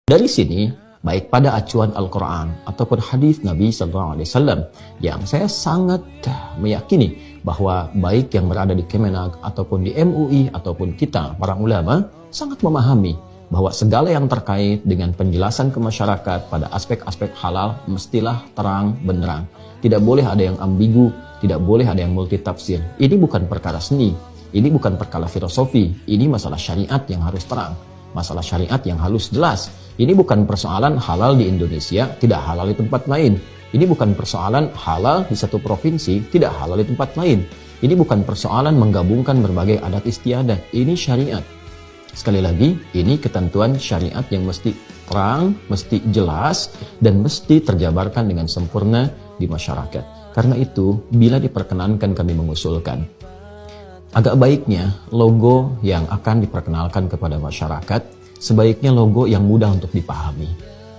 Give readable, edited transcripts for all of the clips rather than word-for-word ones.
Dari sini, baik pada acuan Al-Quran ataupun hadis Nabi SAW, yang saya sangat meyakini bahwa baik yang berada di Kemenag ataupun di MUI ataupun kita para ulama sangat memahami bahwa segala yang terkait dengan penjelasan ke masyarakat pada aspek-aspek halal mestilah terang benderang. Tidak boleh ada yang ambigu, tidak boleh ada yang multitafsir. Ini bukan perkara seni, ini bukan perkara filosofi, ini masalah syariat yang harus terang. Masalah syariat yang halus jelas. Ini bukan persoalan halal di Indonesia, tidak halal di tempat lain. Ini bukan persoalan halal di satu provinsi, tidak halal di tempat lain. Ini bukan persoalan menggabungkan berbagai adat istiadat. Ini syariat. Sekali lagi, ini ketentuan syariat yang mesti terang, mesti jelas, dan mesti terjabarkan dengan sempurna di masyarakat. Karena itu, bila diperkenankan kami mengusulkan, agak baiknya logo yang akan diperkenalkan kepada masyarakat sebaiknya logo yang mudah untuk dipahami.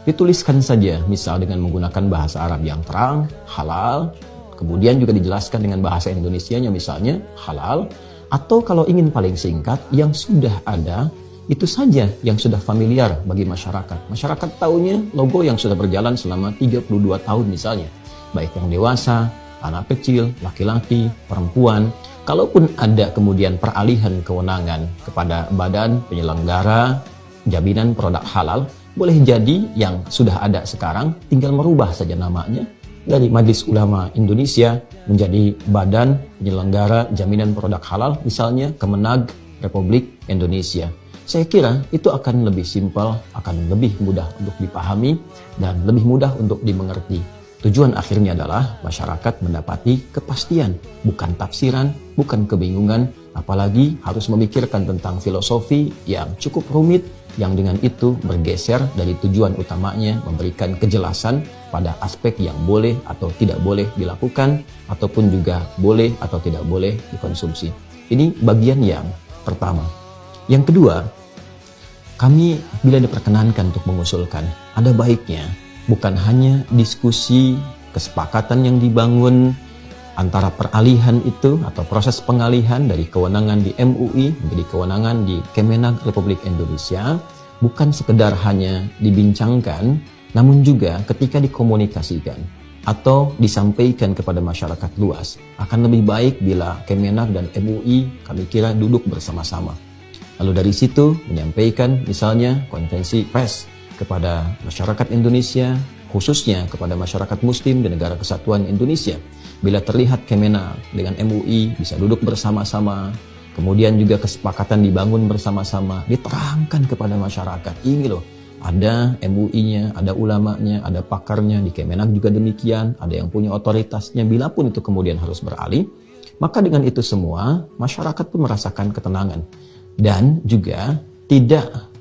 Dituliskan saja, misal dengan menggunakan bahasa Arab yang terang, halal, kemudian juga dijelaskan dengan bahasa Indonesianya misalnya, halal, atau kalau ingin paling singkat, yang sudah ada, itu saja yang sudah familiar bagi masyarakat. Masyarakat tahunya logo yang sudah berjalan selama 32 tahun misalnya. Baik yang dewasa, anak kecil, laki-laki, perempuan. Kalaupun ada kemudian peralihan kewenangan kepada badan penyelenggara jaminan produk halal, boleh jadi yang sudah ada sekarang tinggal merubah saja namanya dari Majelis Ulama Indonesia menjadi Badan Penyelenggara Jaminan Produk Halal, misalnya Kemenag Republik Indonesia. Saya kira itu akan lebih simpel, akan lebih mudah untuk dipahami, dan lebih mudah untuk dimengerti. Tujuan akhirnya adalah masyarakat mendapati kepastian, bukan tafsiran, bukan kebingungan, apalagi harus memikirkan tentang filosofi yang cukup rumit, yang dengan itu bergeser dari tujuan utamanya memberikan kejelasan pada aspek yang boleh atau tidak boleh dilakukan, ataupun juga boleh atau tidak boleh dikonsumsi. Ini bagian yang pertama. Yang kedua, kami bila diperkenankan untuk mengusulkan, ada baiknya bukan hanya diskusi, kesepakatan yang dibangun antara peralihan itu atau proses pengalihan dari kewenangan di MUI menjadi kewenangan di Kemenag Republik Indonesia, bukan sekedar hanya dibincangkan, namun juga ketika dikomunikasikan atau disampaikan kepada masyarakat luas, akan lebih baik bila Kemenag dan MUI kami kira duduk bersama-sama. Lalu dari situ menyampaikan misalnya konferensi pers kepada masyarakat Indonesia, khususnya kepada masyarakat Muslim di negara kesatuan Indonesia. Bila terlihat Kemenag dengan MUI bisa duduk bersama-sama, kemudian juga kesepakatan dibangun bersama-sama, diterangkan kepada masyarakat. Ini loh, ada MUI-nya, ada ulamanya, ada pakarnya, di Kemenag juga demikian, ada yang punya otoritasnya. Bila pun itu kemudian harus beralih, maka dengan itu semua, masyarakat pun merasakan ketenangan. Dan juga tidak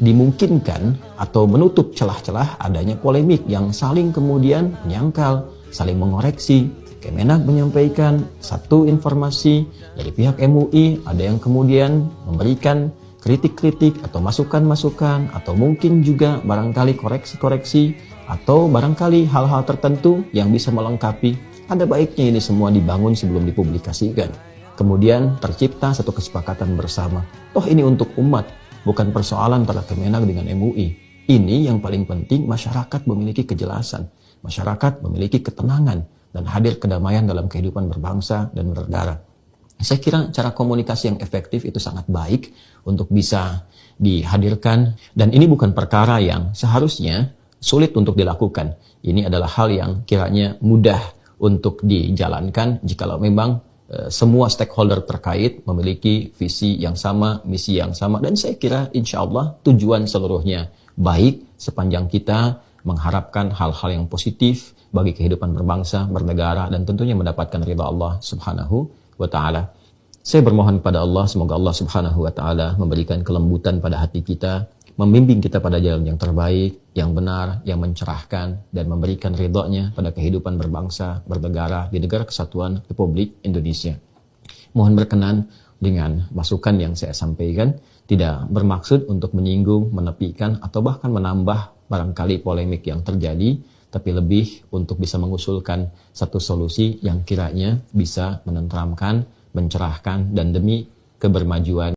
dimungkinkan atau menutup celah-celah adanya polemik yang saling kemudian menyangkal, saling mengoreksi. Kemenag menyampaikan satu informasi dari pihak MUI, ada yang kemudian memberikan kritik-kritik atau masukan-masukan, atau mungkin juga barangkali koreksi-koreksi, atau barangkali hal-hal tertentu yang bisa melengkapi. Ada baiknya ini semua dibangun sebelum dipublikasikan. Kemudian tercipta satu kesepakatan bersama. Toh ini untuk umat, bukan persoalan antara Kemenag dengan MUI. Ini yang paling penting, masyarakat memiliki kejelasan, masyarakat memiliki ketenangan, dan hadir kedamaian dalam kehidupan berbangsa dan bernegara. Saya kira cara komunikasi yang efektif itu sangat baik untuk bisa dihadirkan, dan ini bukan perkara yang seharusnya sulit untuk dilakukan. Ini adalah hal yang kiranya mudah untuk dijalankan jikalau memang semua stakeholder terkait memiliki visi yang sama, misi yang sama, dan saya kira insya Allah tujuan seluruhnya baik sepanjang kita mengharapkan hal-hal yang positif bagi kehidupan berbangsa, bernegara, dan tentunya mendapatkan ridha Allah Subhanahu wa Ta'ala. Saya bermohon kepada Allah, semoga Allah Subhanahu wa Ta'ala memberikan kelembutan pada hati kita, membimbing kita pada jalan yang terbaik, yang benar, yang mencerahkan, dan memberikan ridhonya pada kehidupan berbangsa, bernegara, di negara kesatuan Republik Indonesia. Mohon berkenan dengan masukan yang saya sampaikan, tidak bermaksud untuk menyinggung, menepikan, atau bahkan menambah barangkali polemik yang terjadi, tapi lebih untuk bisa mengusulkan satu solusi yang kiranya bisa menenteramkan, mencerahkan, dan demi kebermajuan